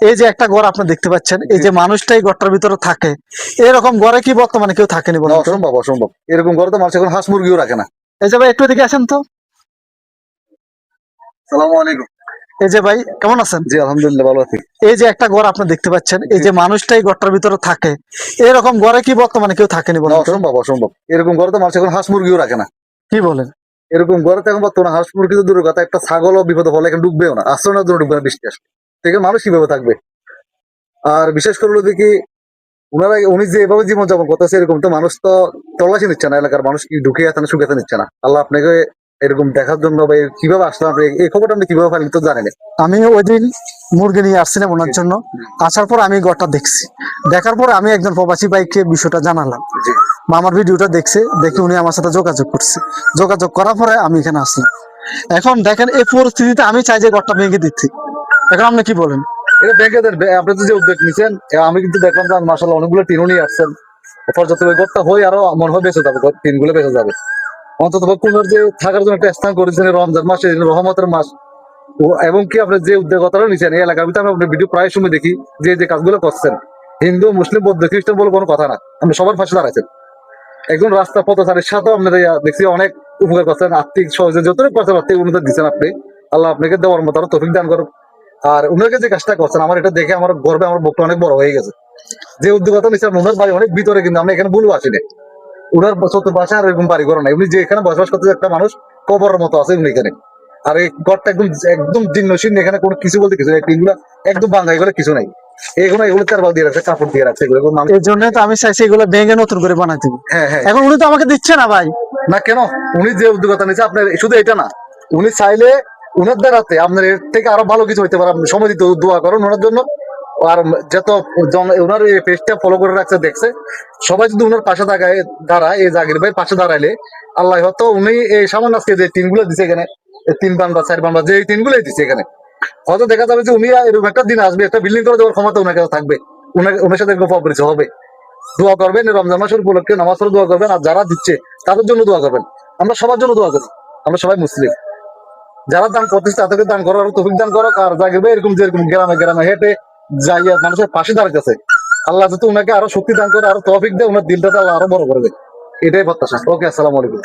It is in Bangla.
এই যে একটা ঘর আপনি দেখতে পাচ্ছেন, এই যে মানুষটাই ঘরটার ভিতরে থাকে, এরকম ঘরে কি বর্তমানে কেউ থাকেনি বলুন তো? অসম্ভব অসম্ভব, এরকম ঘরে তো মানুষ এখন হাঁস মুরগিও রাখে না। এই যে ভাই একটু এদিকে আসেন তো। সালামু আলাইকুম। এই যে ভাই কেমন আছেন? জি আলহামদুলিল্লাহ ভালো আছি। এই যে একটা ঘর আপনি দেখতে পাচ্ছেন, এই যে মানুষটাই ঘরটার ভিতরে থাকে, এরকম ঘরে কি বর্তমানে কেউ থাকেনি বলুন তো? অসম্ভব অসম্ভব, এরকম ঘরে তো মানুষ এখন হাঁস মুরগিও রাখে না। কি বলেন? এরকম ঘরে তো এখন বর্তমানে হাঁস মুরগি তো দূরের কথা, একটা ছাগলও বিপদ হলে এখন ডুববেও না, আশ্রয়ের জন্য ডুববে না বৃষ্টি আসলে। থেকে মানুষ কিভাবে থাকবে? আর বিশেষ করে হলো দেখি উনি যেভাবে জীবনযাপন করতেছে, এরকম তো মানুষ তো তল্লাশি নিচ্ছে না, এলাকার মানুষ কি ঢুকে আছে না শুকাতে নিচ্ছে না। আল্লাহ আপনাকে এরকম দেখার জন্য বা কিভাবে আসলাম, আপনি এই খবরটা আপনি কিভাবে পাইলেন তো জানেন। আমি ওই দিন মুরগি নিয়ে আসছিলাম ওনার জন্য। আসার পর আমি ঘরটা দেখছি, দেখার পর আমি একজন প্রবাসী ভাইকে বিষয়টা জানালাম। জি বা আমার ভিডিওটা দেখছে, দেখে উনি আমার সাথে যোগাযোগ করছে। যোগাযোগ করার পরে আমি এখানে আসলাম। এখন দেখেন এই পরিস্থিতিতে আমি চাই যে ঘরটা ভেঙে দিচ্ছি। এখন আপনি কি বলেন? এটা ব্যাংকে আপনি তো যে উদ্যোগ নিচ্ছেন, আমি কিন্তু দেখলাম যে মাসাল্লাহ অনেকগুলো টিনও নিয়ে আসছেন। পর্যাপ্ত ওই ঘরটা হয়ে আরো মনে হয় বেঁচে যাবে, টিনগুলো বেঁচে যাবে অন্তত। কোনোর যে থাকার জন্য একটা স্থান করেছেন রমজান মাসে, রহমতের মাস, এবং কি আপনি যে উদ্যোগতাটা নিচ্ছেন এই এলাকার ভিতরে, আমি আপনার ভিডিও প্রায় সময় দেখি যে কাজগুলো করছেন। হিন্দু মুসলিম বৌদ্ধ খ্রিস্টান বলে কোনো কথা না, আপনি সবার পাশে দাঁড়াচ্ছেন। একজন রাস্তা পথচারীর সাথেও আপনাদের দেখছি অনেক উপকার করছেন, আর্থিক সহযোগিতা যতটুকু করছেন আর্থিক অনুদান দিচ্ছেন আপনি। আল্লাহ আপনাকে দেওয়ার মতো আরো তৌফিক দান করুন। আর উনাকে যে কাজটা করছেন, আমার এটা দেখে আমার গর্বে আমার বুকটা অনেক বড় হয়ে গেছে। যে উদ্যোগতা নিচ্ছেন ওনার বাড়ি অনেক ভিতরে, কিন্তু আমরা এখানে ভুলও আসিনি। উনার চতুর্পাশে আর এরকম বাড়ি ঘর নাই, উনি যে এখানে বসবাস করতে একটা মানুষ কবরের মতো আছে উনি এখানে। আর এই ঘরটা একদম একদম জীর্ণশীর্ণ, এখানে কোনো কিছু বলতে কিছু নেই, টিনগুলো একদম ভাঙা, এগুলো কিছু নাই। এগুলো তেরবাল দিয়ে রাখছে, কাপড় দিয়ে রাখছে, এগুলো এই জন্য তো আমি চাইছি এগুলো ভেঙে নতুন করে বানাইতে। হ্যাঁ হ্যাঁ। এখন উনি তো আমাকে দিচ্ছে না ভাই। না কেন? উনি যে উদ্যোগতা নিচ্ছে, আপনার শুধু এটা না, উনি চাইলে উনার দ্বারাতে আপনার এর থেকে আরো ভালো কিছু হইতে পারে। আপনি সময় দিতে দোয়া করুন ওনার জন্য। আর যত ওনার এই পেজটা ফলো করে রাখছে দেখছে, সবাই যদি উনার পাশে দাঁড়ায়, এই জাগির ভাই পাশে দাঁড়াইলে আল্লাহ হয়তো উনি এই সামান্য আজকে যে টিনগুলো দিচ্ছে এখানে, 3 বাম্বা 4 বাম্বা যে টিনগুলোই দিচ্ছে এখানে, হয়তো দেখা যাবে যে উনি এরকম একটা দিন আসবে, একটা বিল্ডিং করে দেওয়ার ক্ষমতা ওনার কাছে থাকবে, ওনার সাথে এরকম পরিচয় হবে। দোয়া করবেন রমজান মাসের উপলক্ষে, নামাজ পড়ে দোয়া করবেন। আর যারা দিচ্ছে তাদের জন্য দোয়া করবেন। আমরা সবার জন্য দোয়া করি, আমরা সবাই মুসলিম। যারা দান করতেছে তাদেরকে দান করার তৌফিক দান করো। আর জাগির ভাই এরকম যেরকম গ্রামে গ্রামে হেঁটে যাইয়া মানুষের পাশে দাঁড়াইতেছে, আল্লাহ যাতে উনাকে আরো শক্তি দান করে, আরো তৌফিক দেয়, উনার দিলটাতে আল্লাহ আরো বড় করে দেয়, এটাই প্রত্যাশা। ওকে, আসসালামু আলাইকুম।